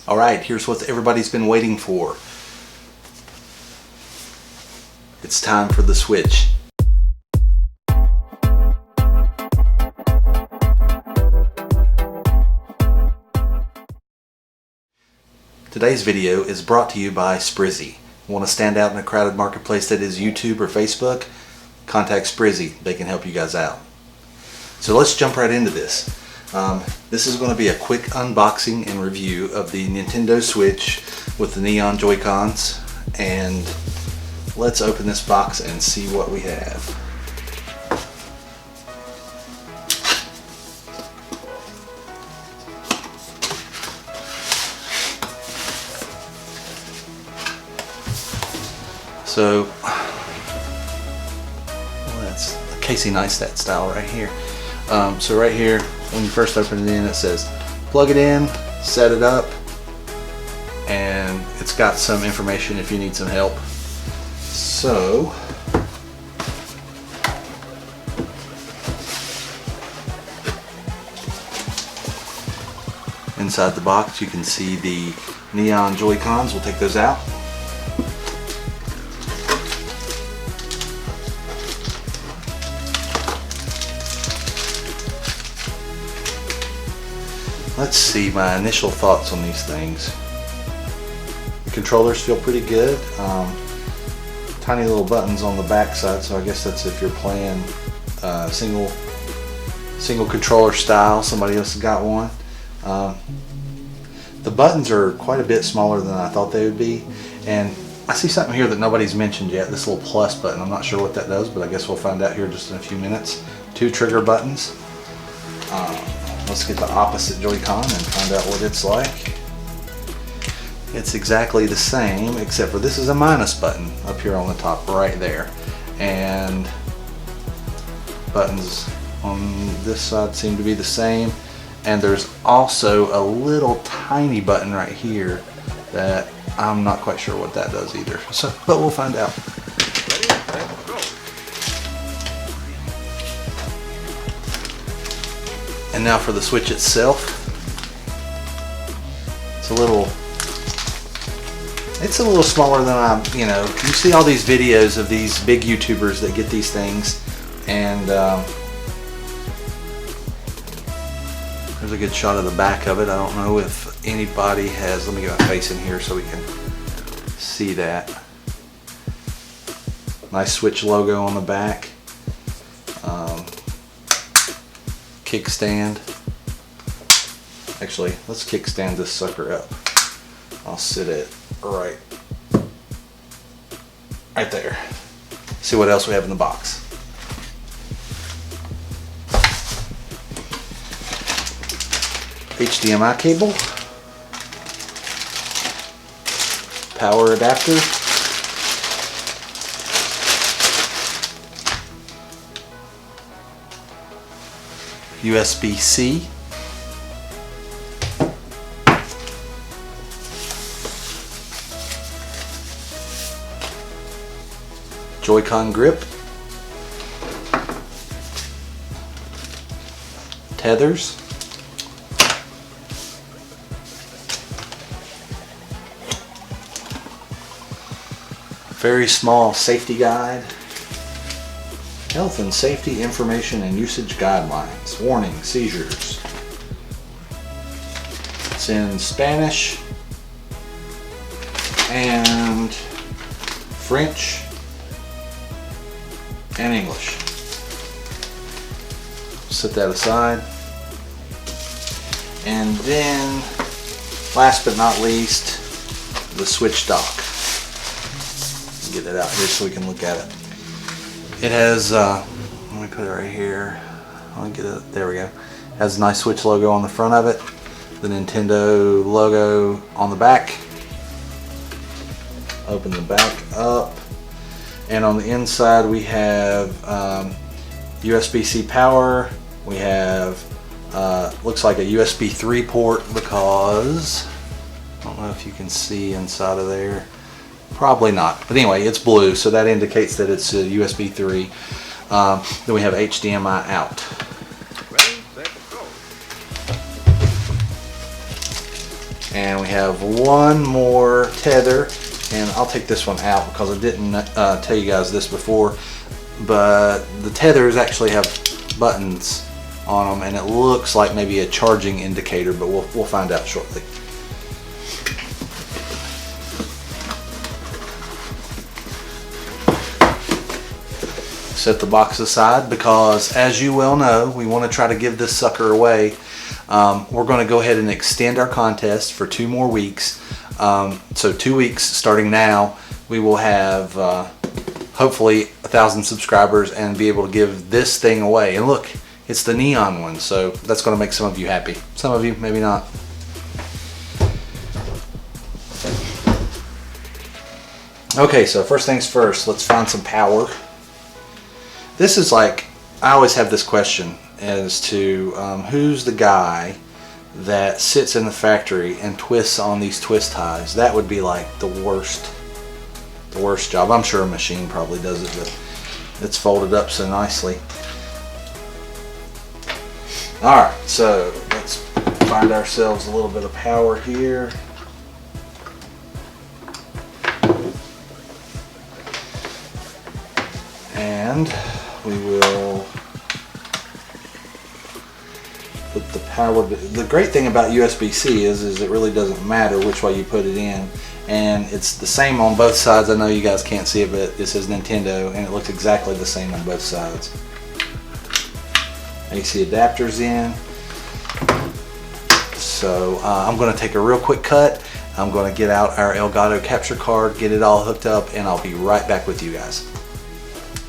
Alright, here's what everybody's been waiting for. It's time for the switch. Today's video is brought to you by Sprizzy. Want to stand out in a crowded marketplace that is YouTube or Facebook? Contact Sprizzy. They can help you guys out. So let's jump right into this. This is going to be a quick unboxing and review of the Nintendo Switch with the neon Joy-Cons, and let's open this box and see what we have. So, well, that's a Casey Neistat style right here. So right here, when you first open it in, it says plug it in, set it up, and it's got some information if you need some help. So inside the box you can see the neon Joy-Cons. We'll take those out. Let's see my initial thoughts on these things. The controllers feel pretty good. Tiny little buttons on the back side, so I guess that's if you're playing single controller style. Somebody else has got one. The buttons are quite a bit smaller than I thought they would be, and I see something here that nobody's mentioned yet. This little plus button. I'm not sure what that does, but I guess we'll find out here just in a few minutes. 2 trigger buttons. Let's get the opposite Joy-Con and find out what it's like. It's exactly the same, except for this is a minus button up here on the top right there. And buttons on this side seem to be the same. And there's also a little tiny button right here that I'm not quite sure what that does either. So, but we'll find out. And now for the Switch itself. It's a little smaller than you see all these videos of these big YouTubers that get these things, and there's a good shot of the back of it. I don't know if anybody has, let me get my face in here so we can see that. Nice Switch logo on the back. Kickstand. Actually, let's kickstand this sucker up. I'll sit it right there. See what else we have in the box. HDMI cable, power adapter, USB-C, Joy-Con grip, tethers, very small safety guide, health and safety information and usage guidelines, warning, seizures. It's in Spanish and French and English. Set that aside. And then, last but not least, the Switch dock. Get it out here so we can look at it. It has, let me put it right here. I'll get it, there we go. It has a nice Switch logo on the front of it. The Nintendo logo on the back. Open the back up. And on the inside we have USB-C power. We have, looks like a USB 3 port because, I don't know if you can see inside of there. Probably not, but anyway, it's blue, so that indicates that it's a USB 3. Then we have HDMI out. Ready, set, go. And we have one more tether, and I'll take this one out because I didn't tell you guys this before, but the tethers actually have buttons on them, and it looks like maybe a charging indicator, but we'll find out shortly. Set the box aside because, as you well know, we want to try to give this sucker away. We're going to go ahead and extend our contest for 2 more weeks. So 2 weeks starting now, we will have hopefully 1,000 subscribers and be able to give this thing away. And look, it's the neon one, so that's going to make some of you happy. Some of you, maybe not. Okay, so first things first, let's find some power. This is like, I always have this question as to who's the guy that sits in the factory and twists on these twist ties. That would be like the worst job. I'm sure a machine probably does it, but it's folded up so nicely. Alright, so let's find ourselves a little bit of power here. And we will put the power. The great thing about USB-C is it really doesn't matter which way you put it in, and it's the same on both sides. I know you guys can't see it, but it says Nintendo, and it looks exactly the same on both sides. AC adapters in. So I'm going to take a real quick cut. I'm going to get out our Elgato capture card, get it all hooked up, and I'll be right back with you guys.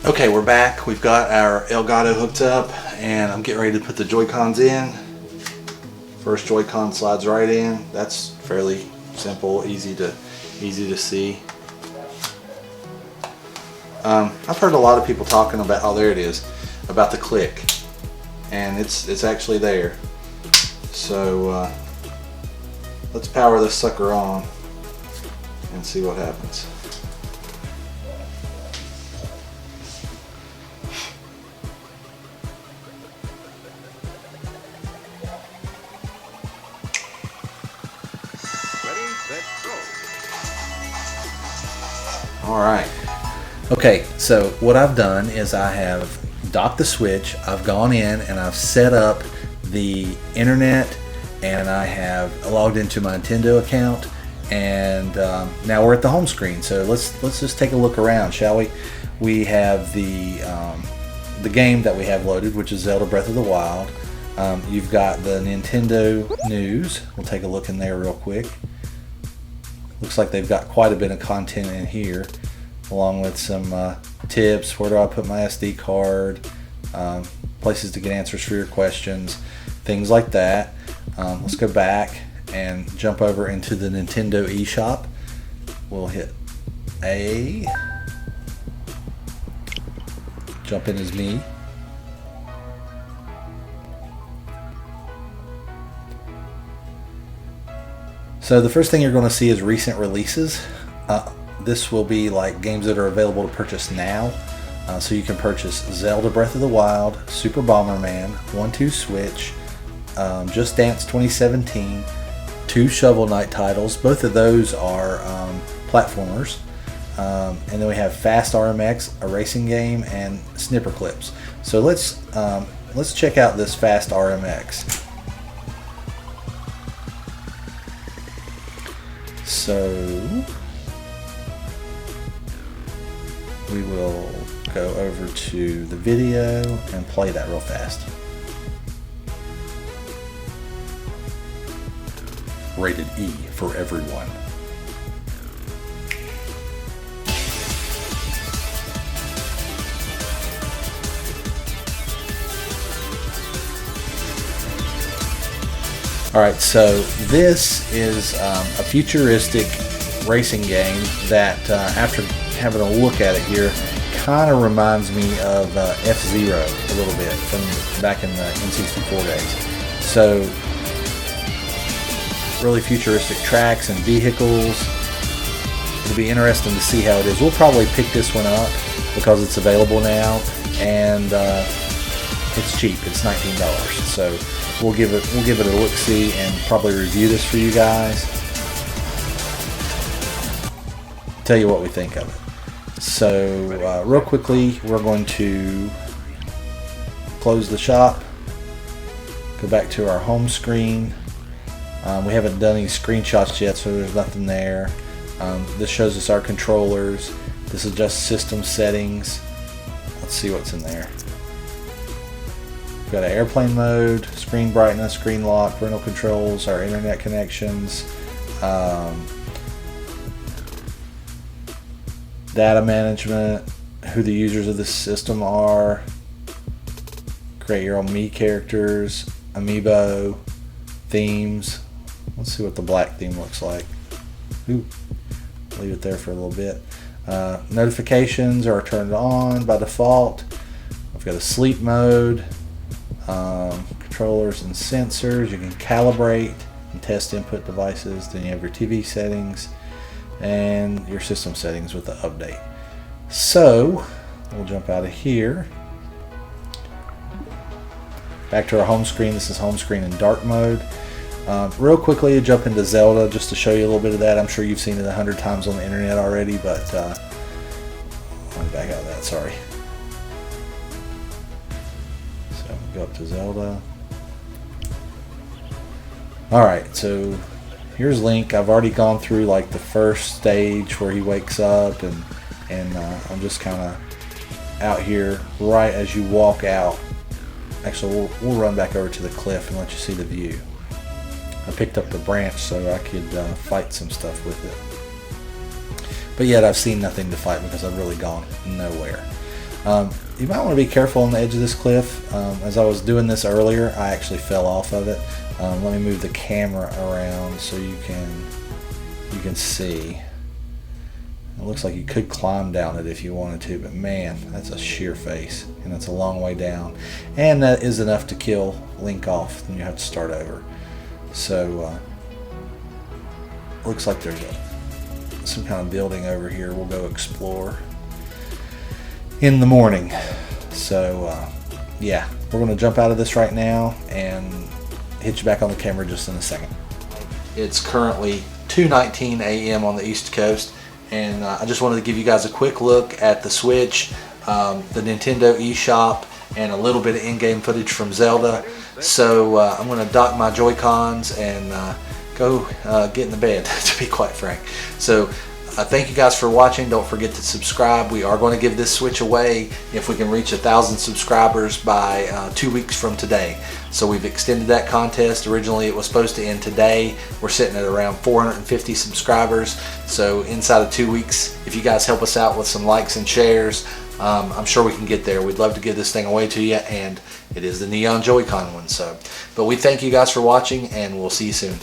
Okay, we're back. We've got our Elgato hooked up, and I'm getting ready to put the Joy-Cons in. First Joy-Con slides right in. That's fairly simple, easy to see. I've heard a lot of people talking about, oh, there it is, about the click, and it's actually there. So let's power this sucker on and see what happens. Alright, okay, so what I've done is I have docked the switch, I've gone in and I've set up the internet, and I have logged into my Nintendo account, and now we're at the home screen. So let's just take a look around, shall we? We have the game that we have loaded, which is Zelda Breath of the Wild. You've got the Nintendo news. We'll take a look in there real quick. Looks like they've got quite a bit of content in here, along with some tips, where do I put my SD card, places to get answers for your questions, things like that. Let's go back and jump over into the Nintendo eShop. We'll hit A, jump in as me. So the first thing you're going to see is recent releases. This will be like games that are available to purchase now. So you can purchase Zelda Breath of the Wild, Super Bomberman, 1-2 Switch, Just Dance 2017, 2 Shovel Knight titles. Both of those are platformers. And then we have Fast RMX, a racing game, and Snipper Clips. So let's check out this Fast RMX. So we will go over to the video and play that real fast. Rated E for everyone. Alright, so this is a futuristic racing game that, after having a look at it here, kind of reminds me of F-Zero a little bit from back in the N64 days. So, really futuristic tracks and vehicles. It'll be interesting to see how it is. We'll probably pick this one up because it's available now, and it's cheap. It's $19. So we'll give it a look-see and probably review this for you guys. Tell you what we think of it. So real quickly, we're going to close the shop, go back to our home screen. We haven't done any screenshots yet, so there's nothing there. This shows us our controllers. This is just system settings. Let's see what's in there. We've got an airplane mode, screen brightness, screen lock, parental controls, our internet connections, data management, who the users of this system are, create your own Me characters, amiibo, themes. Let's see what the black theme looks like. Ooh, leave it there for a little bit. Notifications are turned on by default. We've got a sleep mode, controllers and sensors. You can calibrate and test input devices. Then you have your TV settings and your system settings with the update. So we'll jump out of here. Back to our home screen. This is home screen in dark mode. Real quickly, jump into Zelda just to show you a little bit of that. I'm sure you've seen it 100 times on the internet already, but let me back out of that, sorry. So go up to Zelda. Alright, so here's Link. I've already gone through like the first stage where he wakes up, and I'm just kind of out here right as you walk out. Actually, we'll run back over to the cliff and let you see the view. I picked up the branch so I could fight some stuff with it. But yet I've seen nothing to fight because I've really gone nowhere. You might want to be careful on the edge of this cliff. As I was doing this earlier, I actually fell off of it. Let me move the camera around so you can see. It looks like you could climb down it if you wanted to, but man, that's a sheer face, and that's a long way down. And that is enough to kill Link off, then you have to start over. So, looks like there's some kind of building over here. We'll go explore in the morning. So, yeah, we're going to jump out of this right now and hit you back on the camera just in a second. It's currently 2:19 a.m. on the East Coast, and I just wanted to give you guys a quick look at the Switch, the Nintendo eShop, and a little bit of in-game footage from Zelda. So I'm going to dock my Joy-Cons and go get in the bed, to be quite frank. So thank you guys for watching. Don't forget to subscribe. We are going to give this Switch away if we can reach 1,000 subscribers by 2 weeks from today. So we've extended that contest. Originally it was supposed to end today. We're sitting at around 450 subscribers. So inside of 2 weeks, if you guys help us out with some likes and shares, I'm sure we can get there. We'd love to give this thing away to you, and it is the Neon Joy-Con one. So, but we thank you guys for watching, and we'll see you soon.